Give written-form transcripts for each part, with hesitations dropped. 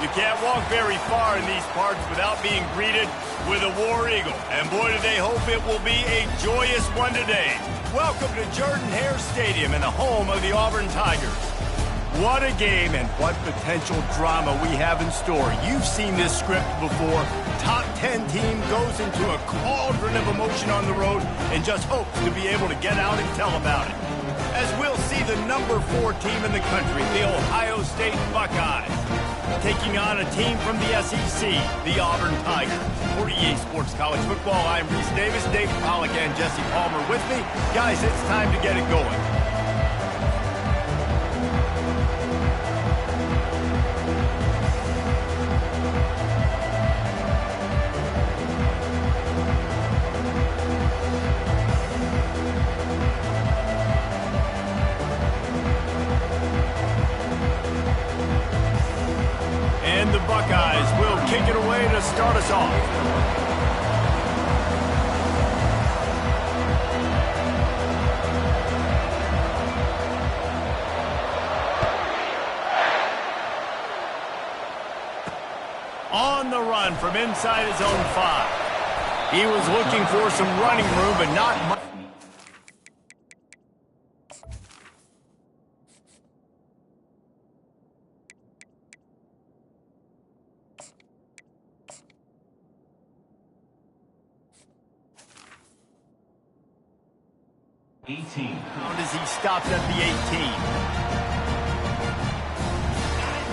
You can't walk very far in these parts without being greeted with a War Eagle. And boy, do they hope it will be a joyous one today. Welcome to Jordan-Hare Stadium and the home of the Auburn Tigers. What a game and what potential drama we have in store. You've seen this script before. Top 10 team goes into a cauldron of emotion on the road and just hopes to be able to get out and tell about it. As we'll see the number 4 team in the country, the Ohio State Buckeyes, taking on a team from the SEC, the Auburn Tigers. For EA Sports College Football, I'm Reese Davis, Dave Pollack, and Jesse Palmer with me. Guys, it's time to get it going. And the Buckeyes will kick it away to start us off. On the run from inside his own 5. He was looking for some running room, but not much. As he stops at the 18.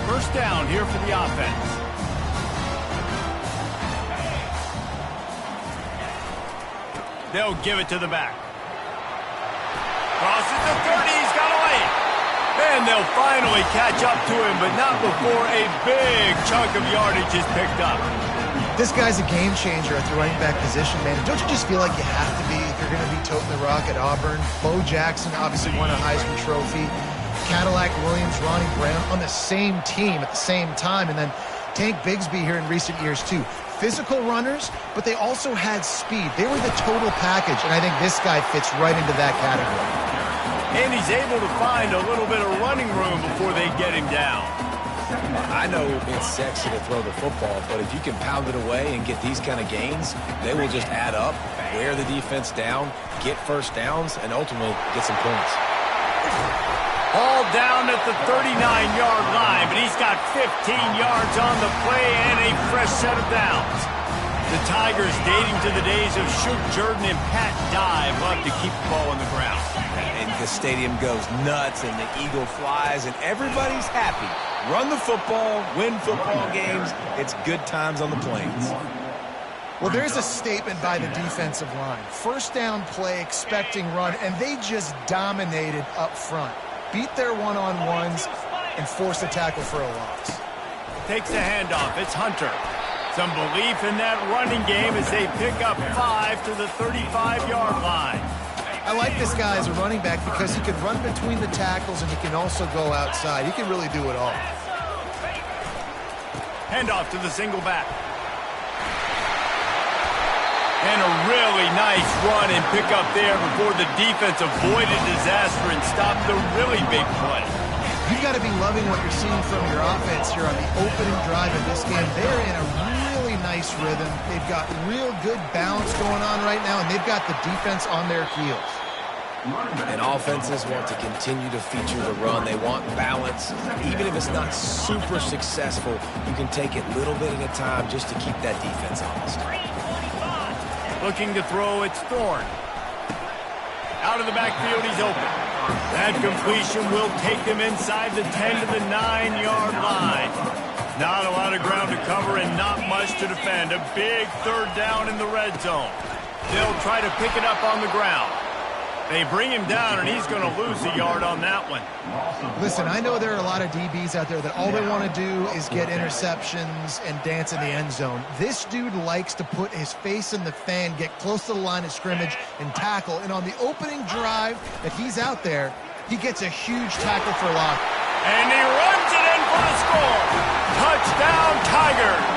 First down here for the offense. They'll give it to the back. Crosses the 30, he's got away. And they'll finally catch up to him, but not before a big chunk of yardage is picked up. This guy's a game changer at the running back position, man. Don't you just feel like you have to be if you're going to be toting the rock at Auburn? Bo Jackson obviously won a Heisman Trophy. Cadillac Williams, Ronnie Brown on the same team at the same time. And then Tank Bigsby here in recent years, too. Physical runners, but they also had speed. They were the total package, and I think this guy fits right into that category. And he's able to find a little bit of running room before they get him down. I know it's sexy to throw the football, but if you can pound it away and get these kind of gains, they will just add up, wear the defense down, get first downs, and ultimately get some points. All down at the 39-yard line, but he's got 15 yards on the play and a fresh set of downs. The Tigers, dating to the days of Shoot Jordan and Pat Dye, love to keep the ball on the ground. And the stadium goes nuts, and the eagle flies, and everybody's happy. Run the football, win football games. It's good times on the plains. Well, there's a statement by the defensive line. First down play, expecting run, and they just dominated up front. Beat their one-on-ones and forced a tackle for a loss. Takes the handoff. It's Hunter. Some belief in that running game as they pick up 5 to the 35-yard line. I like this guy as a running back because he can run between the tackles and he can also go outside. He can really do it all. Handoff to the single back. And a really nice run and pick up there before the defense avoided disaster and stopped the really big play. You've got to be loving what you're seeing from your offense here on the opening drive of this game. They're in a really nice rhythm. They've got real good balance going on right now, and they've got the defense on their heels. And offenses want to continue to feature the run. They want balance. Even if it's not super successful, you can take it little bit at a time just to keep that defense honest. Looking to throw, it's Thorne. Out of the backfield, he's open. That completion will take them inside the 10 to the 9-yard line. Not a lot of ground to cover and not much to defend. A big third down in the red zone. They'll try to pick it up on the ground. They bring him down, and he's going to lose a yard on that one. Listen, I know there are a lot of DBs out there that all they want to do is get interceptions and dance in the end zone. This dude likes to put his face in the fan, get close to the line of scrimmage, and tackle. And on the opening drive that he's out there, he gets a huge tackle for loss. And he runs it in for the score. Touchdown, Tigers.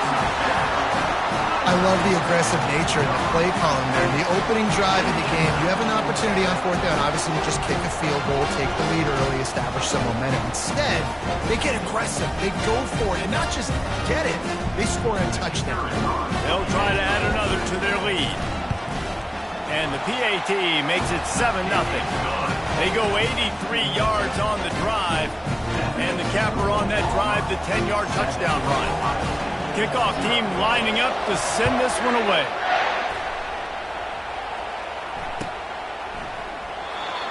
I love the aggressive nature and the play calling there. In the opening drive of the game, you have an opportunity opportunity on fourth down, obviously, to just kick a field goal, take the lead early, establish some momentum. Instead, they get aggressive. They go for it, and not just get it, they score a touchdown. They'll try to add another to their lead. And the PAT makes it 7-0. They go 83 yards on the drive, and the capper on that drive, the 10-yard touchdown run. Kickoff team lining up to send this one away.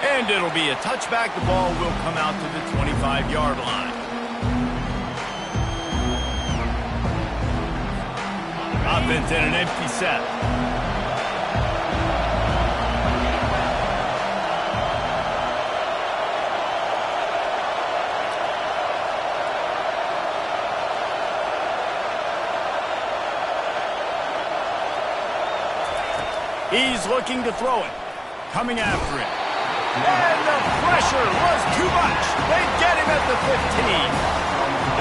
And it'll be a touchback. The ball will come out to the 25-yard line. Offense in an empty set. He's looking to throw it. Coming after it. And the pressure was too much. They get him at the 15.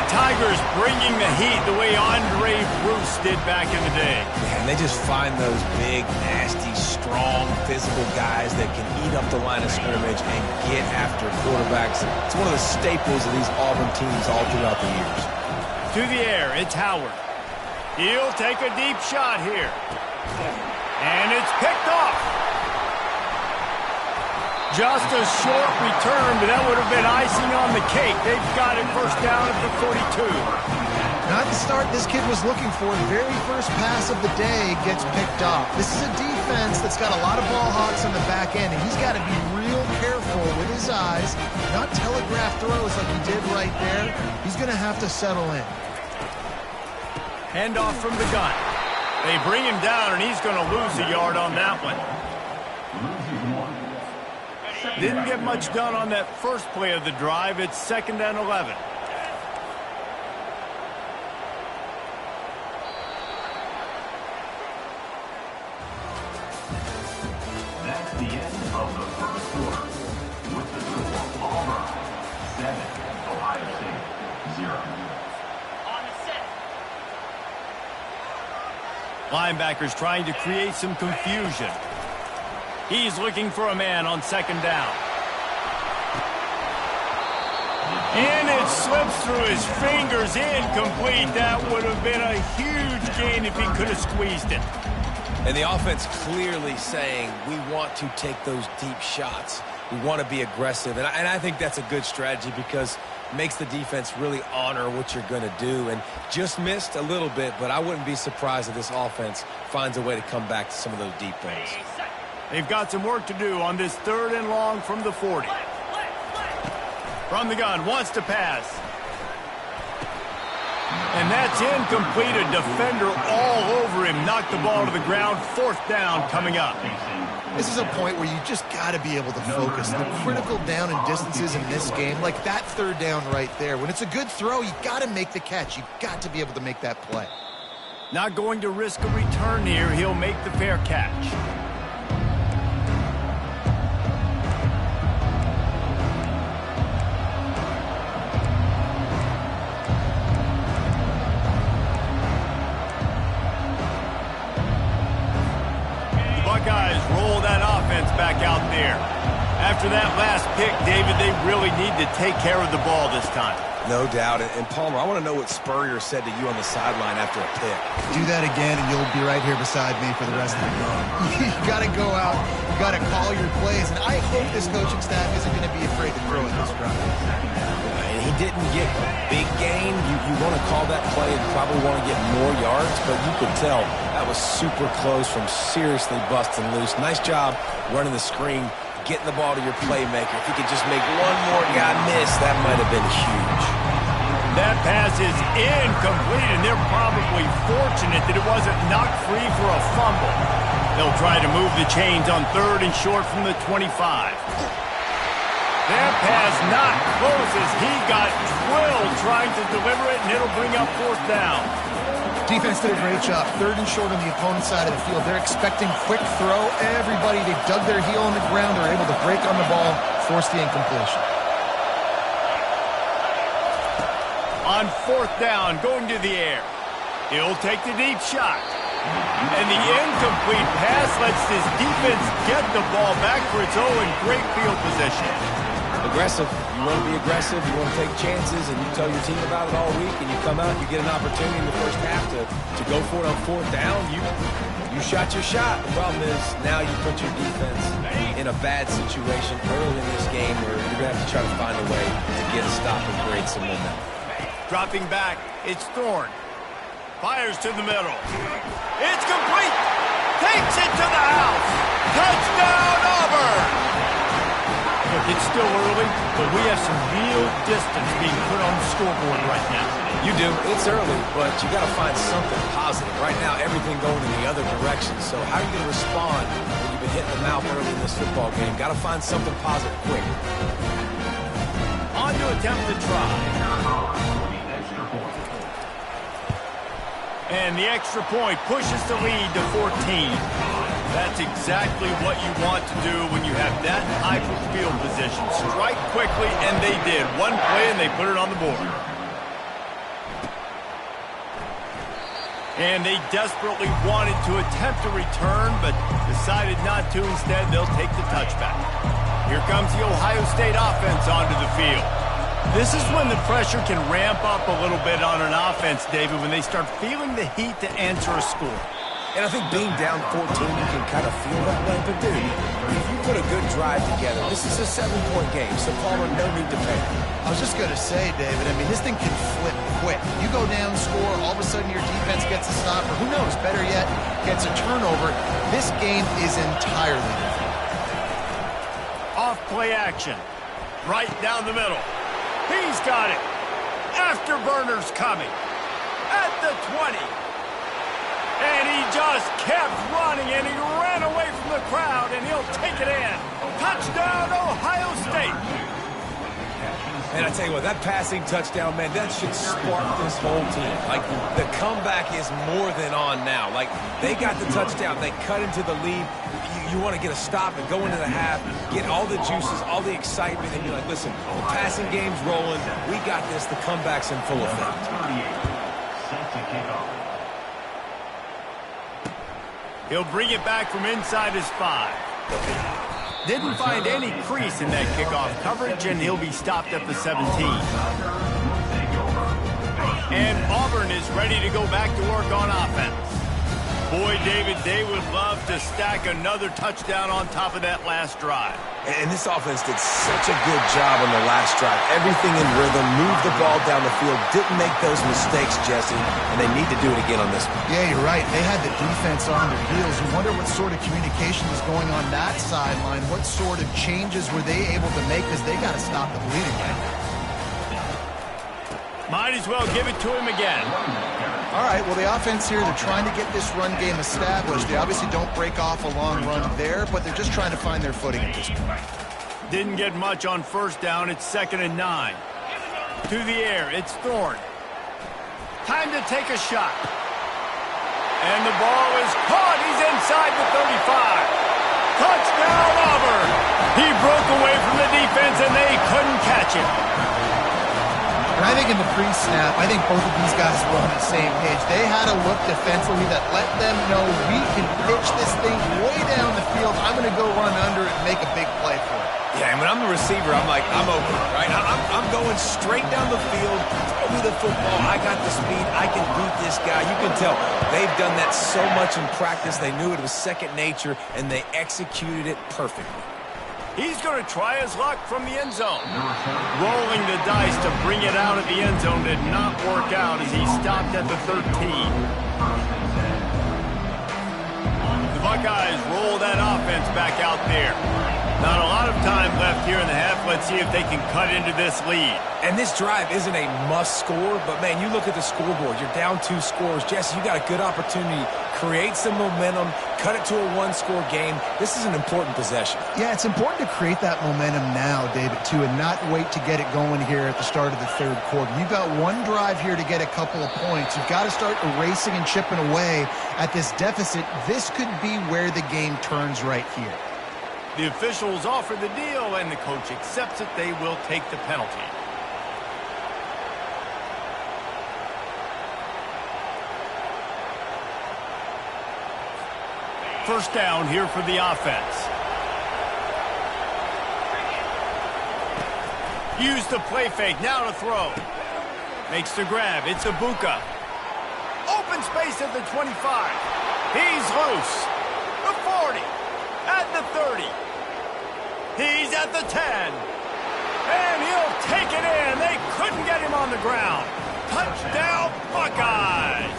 The Tigers bringing the heat the way Andre Bruce did back in the day. And they just find those big, nasty, strong, physical guys that can eat up the line of scrimmage and get after quarterbacks. It's one of the staples of these Auburn teams all throughout the years. To the air, it's Howard. He'll take a deep shot here. And it's picked off. Just a short return, but that would have been icing on the cake. They've got it first down at the 42. Not the start this kid was looking for. The very first pass of the day gets picked off. This is a defense that's got a lot of ball hawks on the back end, and he's got to be real careful with his eyes, not telegraph throws like he did right there. He's going to have to settle in. Handoff from the gun. They bring him down, and he's going to lose a yard on that one. Didn't get much done on that first play of the drive. It's 2nd and 11. That's the end of the first quarter. With the score, Auburn 7, Ohio State 0. Linebackers trying to create some confusion. He's looking for a man on 2nd down. And it slips through his fingers, incomplete. That would have been a huge gain if he could have squeezed it. And the offense clearly saying, we want to take those deep shots. We want to be aggressive. And I think that's a good strategy because it makes the defense really honor what you're going to do. And just missed a little bit, but I wouldn't be surprised if this offense finds a way to come back to some of those deep things. They've got some work to do on this 3rd and long from the 40. From the gun, wants to pass. And that's incomplete. A defender all over him. Knocked the ball to the ground. 4th down coming up. This is a point where you just got to be able to focus. The critical down and distances in this game, like that 3rd down right there. When it's a good throw, you got to make the catch. You got to be able to make that play. Not going to risk a return here. He'll make the fair catch. Buckeyes roll that offense back out there. After that last pick, David, they really need to take care of the ball this time. No doubt. And Palmer, I want to know what Spurrier said to you on the sideline after a pick. Do that again, and you'll be right here beside me for the rest of the game. You got to go out. You got to call your plays. And I hope this coaching staff isn't going to be afraid to throw at this drive. And he didn't get a big gain. You want to call that play and probably want to get more yards, but you could tell that was super close from seriously busting loose. Nice job running the screen, getting the ball to your playmaker. If you could just make one more guy miss, that might have been huge. That pass is incomplete, and they're probably fortunate that it wasn't knocked free for a fumble. They'll try to move the chains on 3rd and short from the 25. That pass not close as he got drilled trying to deliver it, and it'll bring up 4th down. Defense did a great job. 3rd and short on the opponent's side of the field. They're expecting quick throw. Everybody, they dug their heel on the ground. They're able to break on the ball, force the incompletion. On 4th down, going to the air. He'll take the deep shot. And the incomplete pass lets this defense get the ball back for its own great field position. Aggressive. You want to be aggressive. You want to take chances, and you tell your team about it all week, and you come out, you get an opportunity in the first half to go for it on fourth down. You shot your shot. The problem is now you put your defense in a bad situation early in this game where you're going to have to try to find a way to get a stop and create some momentum. Dropping back, it's Thorne. Fires to the middle. It's complete. Takes it to the house. Touchdown, Auburn! Look, it's still early, but we have some real distance being put on the scoreboard right now. You do. It's early, but you got to find something positive. Right now, everything going in the other direction. So how are you going to respond when you've been hitting the mouth early in this football game? Got to find something positive quick. On to attempt to try. And the extra point pushes the lead to 14. That's exactly what you want to do when you have that type of field position. Strike quickly, and they did. One play, and they put it on the board. And they desperately wanted to attempt a return, but decided not to. Instead, they'll take the touchback. Here comes the Ohio State offense onto the field. This is when the pressure can ramp up a little bit on an offense, David, when they start feeling the heat to answer a score. And I think being down 14, you can kind of feel that way. But, dude, if you put a good drive together, this is a 7-point game, so Palmer, no need to panic. I was just going to say, David, I mean, this thing can flip quick. You go down, score, all of a sudden your defense gets a stop, or who knows, better yet, gets a turnover. This game is entirely different. Off play action. Right down the middle. He's got it. Afterburner's coming. At the 20. And he just kept running, and he ran away from the crowd, and he'll take it in. Touchdown, Ohio State. And I tell you what, that passing touchdown, man, that should spark this whole team. Like, the comeback is more than on now. Like, they got the touchdown. They cut into the lead. You want to get a stop and go into the half, get all the juices, all the excitement, and be like, listen, the passing game's rolling. We got this. The comeback's in full effect. Set to kick off. He'll bring it back from inside his 5. Didn't find any crease in that kickoff coverage, and he'll be stopped at the 17. And Auburn is ready to go back to work on offense. Boy, David, they would love to stack another touchdown on top of that last drive. And this offense did such a good job on the last drive. Everything in rhythm, moved the ball down the field, didn't make those mistakes, Jesse, and they need to do it again on this one. Yeah, you're right. They had the defense on their heels. You wonder what sort of communication was going on that sideline. What sort of changes were they able to make, because they got to stop the bleeding right now. Might as well give it to him again. All right, well, the offense here, they're trying to get this run game established. They obviously don't break off a long run there, but they're just trying to find their footing at this point. Didn't get much on first down. It's 2nd and 9. To the air, it's Thorne. Time to take a shot. And the ball is caught. He's inside the 35. Touchdown, Auburn. He broke away from the defense, and they couldn't catch him. And I think in the pre-snap, I think both of these guys were on the same page. They had a look defensively that let them know we can pitch this thing way down the field. I'm going to go run under it and make a big play for it. Yeah, and when I'm the receiver, I'm like, I'm open, right? I'm going straight down the field. Throw me the football. I got the speed. I can beat this guy. You can tell they've done that so much in practice. They knew it was second nature, and they executed it perfectly. He's going to try his luck from the end zone. Rolling the dice to bring it out of the end zone did not work out as he stopped at the 13. The Buckeyes roll that offense back out there. Not a lot of time left here in the half. Let's see if they can cut into this lead. And this drive isn't a must score, but, man, you look at the scoreboard. You're down 2 scores. Jesse, you got a good opportunity. Create some momentum. Cut it to a 1-score game. This is an important possession. Yeah, it's important to create that momentum now, David, too, and not wait to get it going here at the start of the 3rd quarter. You've got one drive here to get a couple of points. You've got to start erasing and chipping away at this deficit. This could be where the game turns right here. The officials offer the deal, and the coach accepts it. They will take the penalty. first down here for the offense. Use the play fake, now to throw. Makes the grab, it's Ibuka. Open space at the 25. He's loose. The 40. At the 30. He's at the 10. And he'll take it in. They couldn't get him on the ground. Touchdown, Buckeyes.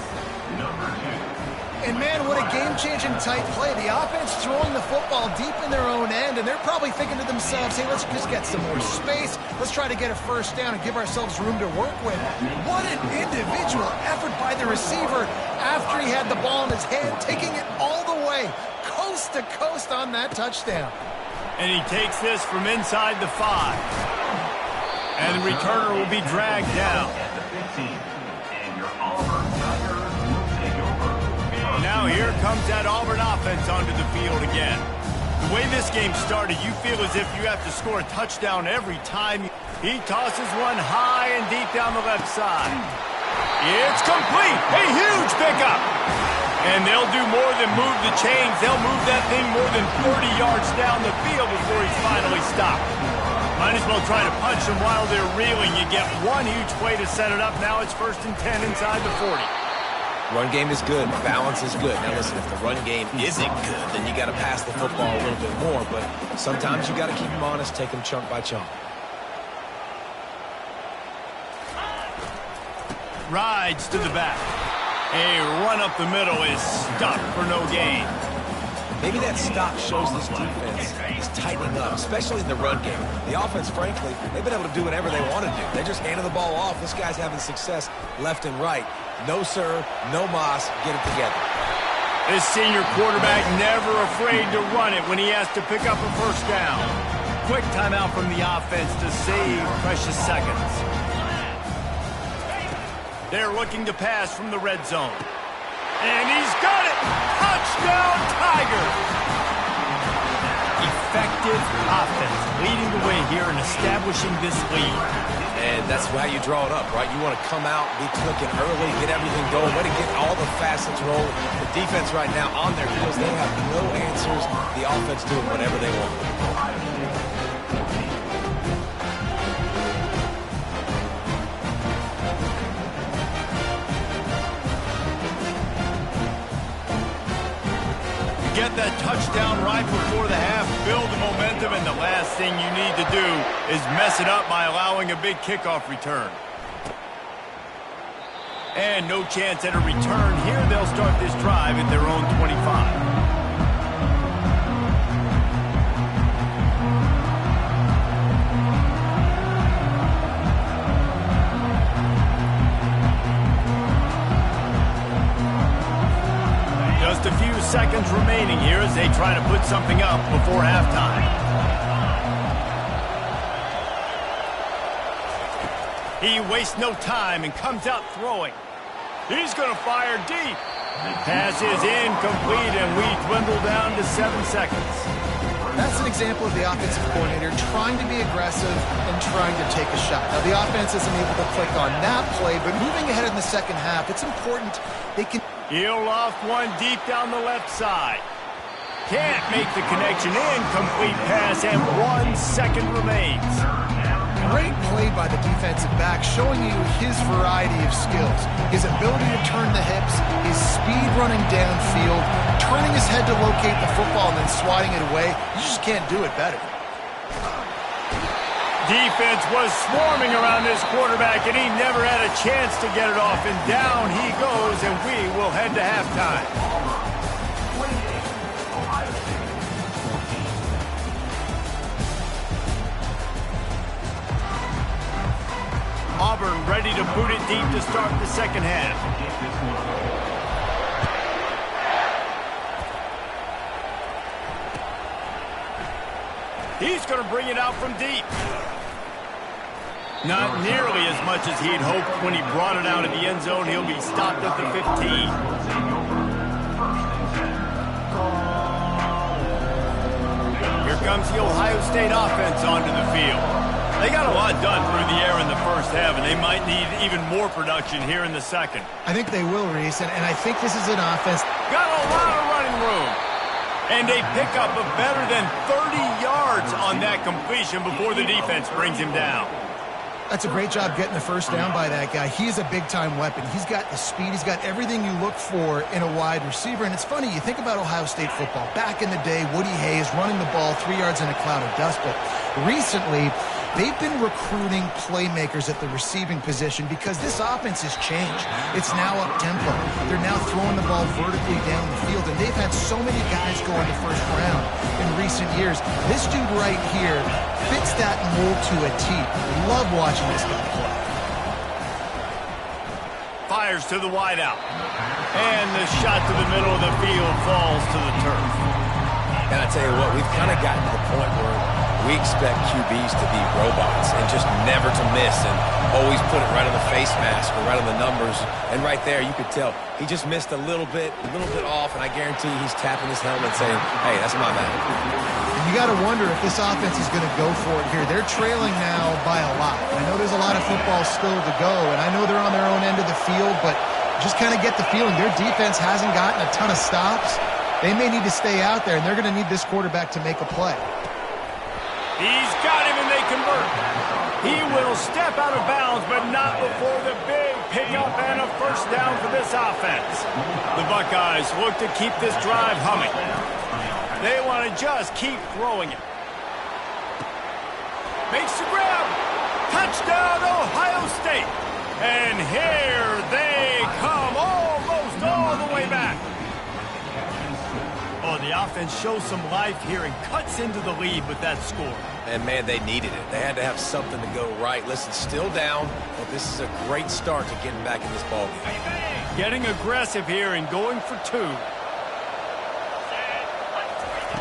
And man, what a game-changing tight play. The offense throwing the football deep in their own end, and they're probably thinking to themselves, hey, let's just get some more space. Let's try to get a first down and give ourselves room to work with. What an individual effort by the receiver after he had the ball in his hand, taking it all the way, coast to coast on that touchdown. And he takes this from inside the 5. And the returner will be dragged down. Now here comes that Auburn offense onto the field again. The way this game started, you feel as if you have to score a touchdown every time. He tosses one high and deep down the left side. It's complete. A huge pickup. And they'll do more than move the chains. They'll move that thing more than 30 yards down the field before he's finally stopped. Might as well try to punch him while they're reeling. You get one huge play to set it up. Now it's 1st and 10 inside the 40. Run game is good. Balance is good. Now listen, if the run game isn't good, then you got to pass the football a little bit more. But sometimes you got to keep them honest, take them chunk by chunk. Rides to the back. A run up the middle is stopped for no gain. Maybe that stop shows this defense is tightening up, especially in the run game. The offense, frankly, they've been able to do whatever they want to do. They're just handing the ball off. This guy's having success left and right. No, sir, no Moss. Get it together. This senior quarterback never afraid to run it when he has to pick up a first down. Quick timeout from the offense to save precious seconds. They're looking to pass from the red zone. And he's got it! Touchdown, Tigers! Effective offense leading the way here and establishing this lead. And that's how you draw it up, right? You want to come out, be clicking early, get everything going, way to get all the facets rolling. The defense right now on their heels, they have no answers. The offense doing whatever they want. Get that touchdown right before the half, build the momentum, and the last thing you need to do is mess it up by allowing a big kickoff return. And no chance at a return here. They'll start this drive at their own 25. Just a few seconds remaining here as they try to put something up before halftime. He wastes no time and comes out throwing. He's going to fire deep. Pass is incomplete, and we dwindle down to 7 seconds. That's an example of the offensive coordinator trying to be aggressive and trying to take a shot. Now, the offense isn't able to click on that play, but moving ahead in the second half, it's important they can... He'll loft one deep down the left side. Can't make the connection. Incomplete pass, and 1 second remains. Great play by the defensive back, showing you his variety of skills. His ability to turn the hips, his speed running downfield, turning his head to locate the football and then swatting it away. You just can't do it better. Defense was swarming around this quarterback, and he never had a chance to get it off. And down he goes, and we will head to halftime. Auburn ready to boot it deep to start the second half. He's going to bring it out from deep. Not nearly as much as he'd hoped when he brought it out of the end zone. He'll be stopped at the 15. Here comes the Ohio State offense onto the field. They got a lot done through the air in the first half, and they might need even more production here in the second. I think they will, Reese, and I think this is an offense. Got a lot of running room. And a pickup of better than 30 yards on that completion before the defense brings him down. That's a great job getting the first down by that guy. He's a big-time weapon. He's got the speed. He's got everything you look for in a wide receiver. And it's funny, you think about Ohio State football. Back in the day, Woody Hayes running the ball 3 yards in a cloud of dust. But recently, they've been recruiting playmakers at the receiving position because this offense has changed. It's now up-tempo. They're now throwing the ball vertically down the field. And they've had so many guys go in the first round in recent years. This dude right here fits that mold to a T. Love watching this guy play. Fires to the wideout. And the shot to the middle of the field falls to the turf. And I tell you what, we've kind of gotten to the point where we expect QBs to be robots and just never to miss and always put it right on the face mask or right on the numbers. And right there, you could tell he just missed a little bit off, and I guarantee he's tapping his helmet saying, hey, that's my man. And you got to wonder if this offense is going to go for it here. They're trailing now by a lot. I know there's a lot of football still to go, and I know they're on their own end of the field, but just kind of get the feeling their defense hasn't gotten a ton of stops. They may need to stay out there, and they're going to need this quarterback to make a play. He's got him, and they convert. He will step out of bounds, but not before the big pickup and a first down for this offense. The Buckeyes look to keep this drive humming. They want to just keep throwing it. Makes the grab. Touchdown, Ohio State. And here they come, almost all the way back. Oh, the offense shows some life here and cuts into the lead with that score. And, man, they needed it. They had to have something to go right. Listen, still down, but this is a great start to getting back in this ballgame. Getting aggressive here and going for two.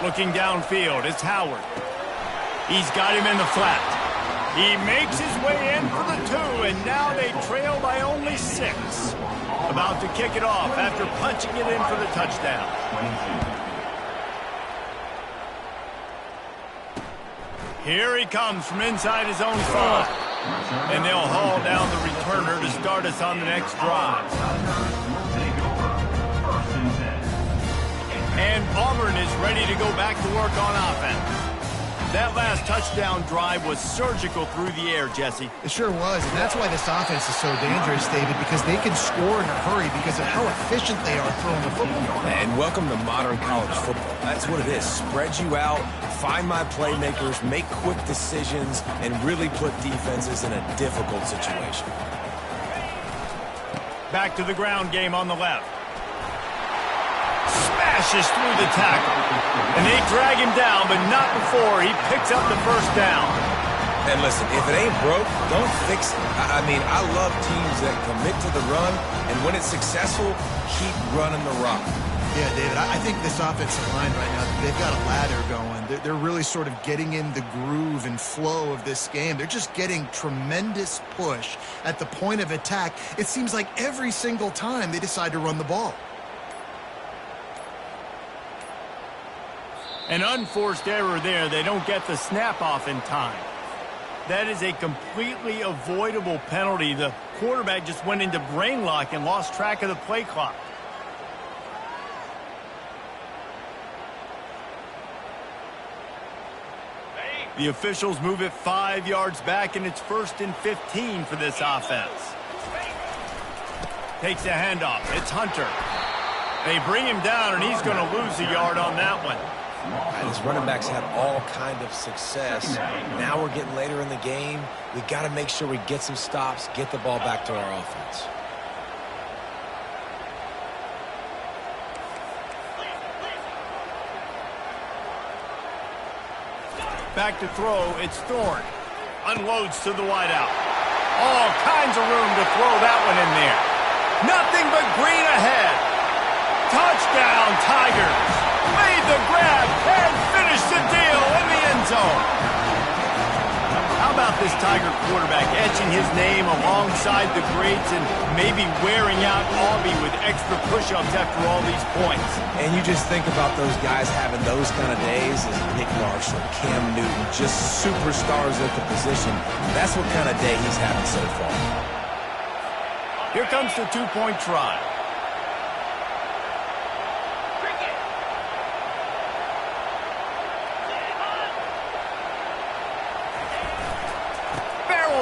Looking downfield, it's Howard. He's got him in the flat. He makes his way in for the two, and now they trail by only 6. About to kick it off after punching it in for the touchdown. Here he comes from inside his own 5. And they'll haul down the returner to start us on the next drive. And Auburn is ready to go back to work on offense. That last touchdown drive was surgical through the air, Jesse. It sure was, and that's why this offense is so dangerous, David, because they can score in a hurry because of how efficient they are throwing the football. And welcome to modern college football. That's what it is. Spread you out, find my playmakers, make quick decisions, and really put defenses in a difficult situation. Back to the ground game on the left. Smashes through the tackle. And they drag him down, but not before he picks up the first down. And listen, if it ain't broke, don't fix it. I mean, I love teams that commit to the run, and when it's successful, keep running the rock. Yeah, David, I think this offensive line right now, they've got a ladder going. They're really sort of getting in the groove and flow of this game. They're just getting tremendous push at the point of attack. It seems like every single time they decide to run the ball. An unforced error there. They don't get the snap off in time. That is a completely avoidable penalty. The quarterback just went into brain lock and lost track of the play clock. The officials move it 5 yards back, and it's 1st and 15 for this offense. Takes a handoff. It's Hunter. They bring him down, and he's going to lose a yard on that one. His running backs have all kind of success. Now we're getting later in the game. We got to make sure we get some stops, get the ball back to our offense. Back to throw, it's Thorne. Unloads to the wideout. All kinds of room to throw that one in there. Nothing but green ahead. Touchdown, Tigers. Made the grab and finished the deal in the end zone. How about this Tiger quarterback etching his name alongside the greats and maybe wearing out Aubie with extra push-ups after all these points? And you just think about those guys having those kind of days as Nick Marshall, Cam Newton, just superstars at the position. That's what kind of day he's having so far. Here comes the two-point try.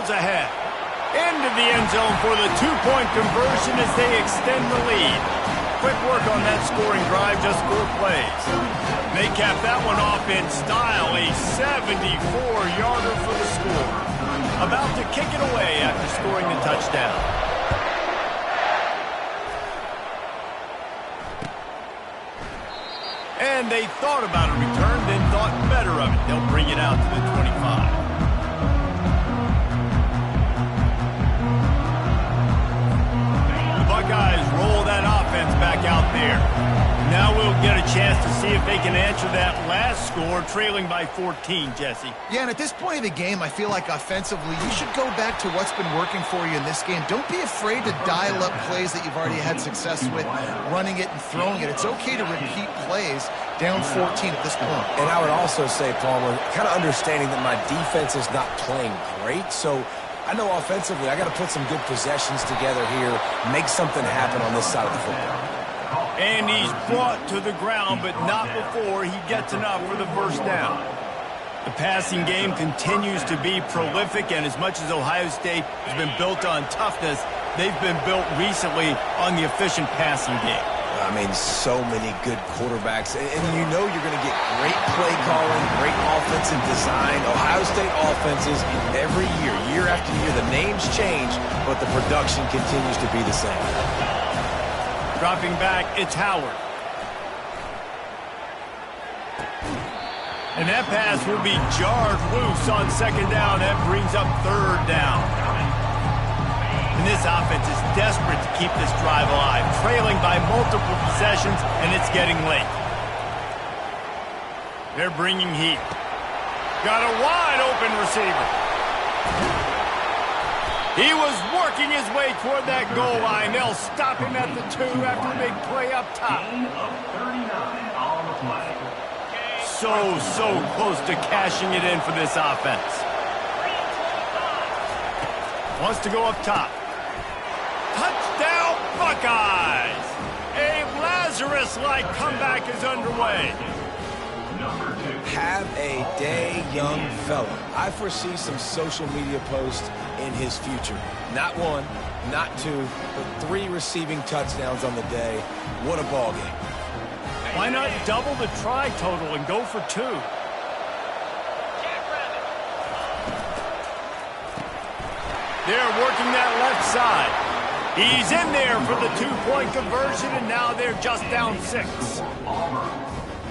pulls ahead. Into the end zone for the two-point conversion as they extend the lead. Quick work on that scoring drive, just 4 plays. They cap that one off in style, a 74-yarder for the score. About to kick it away after scoring the touchdown. And they thought about a return, then thought better of it. They'll bring it out to the 25. Buckeyes roll that offense back out there. Now we'll get a chance to see if they can answer that last score, trailing by 14, Jesse. Yeah, and at this point of the game, I feel like offensively, you should go back to what's been working for you in this game. Don't be afraid to dial up plays that you've already had success with, running it and throwing it. It's okay to repeat plays down 14 at this point. And I would also say, Palmer, kind of understanding that my defense is not playing great, so I know offensively I got to put some good possessions together here, make something happen on this side of the football. And he's brought to the ground, but not before he gets enough for the first down. The passing game continues to be prolific, and as much as Ohio State has been built on toughness, they've been built recently on the efficient passing game. I mean, so many good quarterbacks, and you know you're going to get great play calling, great offensive design. Ohio State offenses, every year, year after year, the names change, but the production continues to be the same. Dropping back, it's Howard. And that pass will be jarred loose on second down. That brings up third down. And this offense is desperate to keep this drive alive, trailing by multiple possessions, and it's getting late. They're bringing heat. Got a wide open receiver. He was working his way toward that goal line. They'll stop him at the 2 after a big play up top. So close to cashing it in for this offense. Wants to go up top. Touchdown, Buckeyes! A Lazarus-like comeback is underway. Have a day, young fella. I foresee some social media posts in his future. Not 1, not 2, but 3 receiving touchdowns on the day. What a ball game. Why not double the try total and go for 2? They're working that left side. He's in there for the 2-point conversion, and now they're just down 6. Auburn,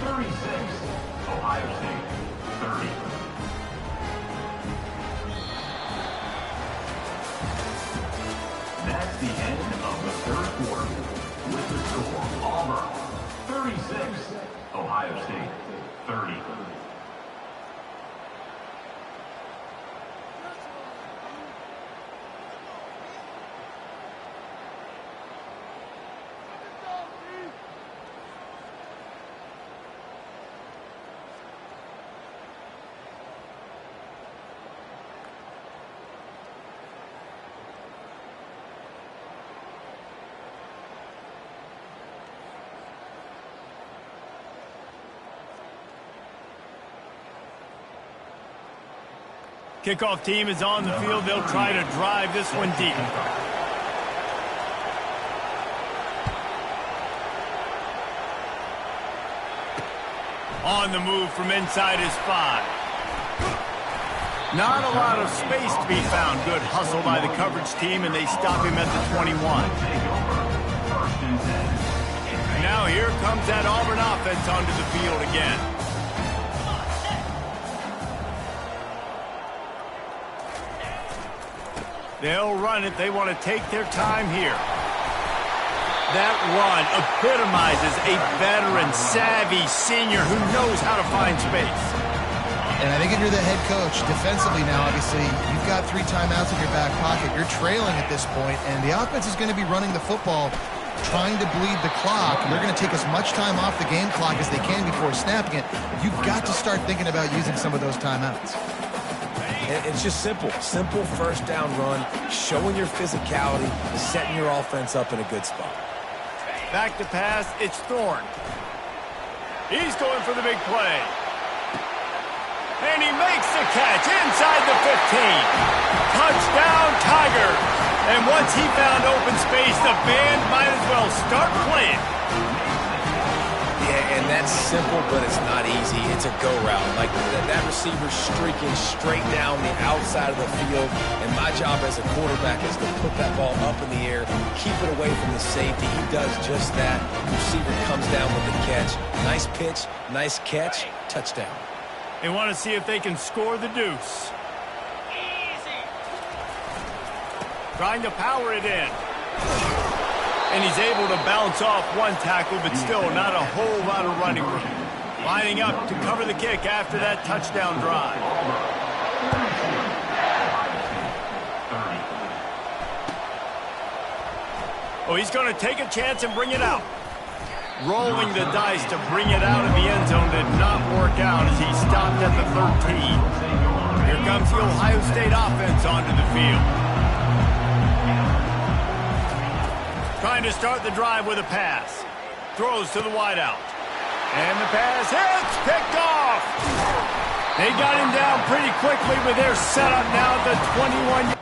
36. Ohio State, 30. That's the end of the third quarter. With the score, Auburn, 36. Ohio State, 30. Kickoff team is on the field. They'll try to drive this one deep. On the move from inside his 5. Not a lot of space to be found. Good hustle by the coverage team, and they stop him at the 21. Now here comes that Auburn offense onto the field again. They'll run it. They want to take their time here. That run epitomizes a veteran, savvy senior who knows how to find space. And I think if you're the head coach, defensively now, obviously, you've got 3 timeouts in your back pocket. You're trailing at this point, and the offense is going to be running the football, trying to bleed the clock. They're going to take as much time off the game clock as they can before snapping it. You've got to start thinking about using some of those timeouts. It's just simple first down run, showing your physicality, setting your offense up in a good spot. Back to pass, it's Thorne. He's going for the big play. And he makes the catch inside the 15. Touchdown, Tiger. And once he found open space, the band might as well start playing. Yeah, and that's simple, but it's not easy. It's a go route. Like that receiver streaking straight down the outside of the field. And my job as a quarterback is to put that ball up in the air, keep it away from the safety. He does just that. The receiver comes down with the catch. Nice pitch, nice catch, touchdown. They want to see if they can score the deuce. Trying to power it in. And he's able to bounce off one tackle, but still not a whole lot of running room. Lining up to cover the kick after that touchdown drive. Oh, he's going to take a chance and bring it out. Rolling the dice to bring it out of the end zone did not work out as he stopped at the 13. Here comes the Ohio State offense onto the field. Trying to start the drive with a pass. Throws to the wideout. And the pass hits, picked off. They got him down pretty quickly, but they're set up now at the 21.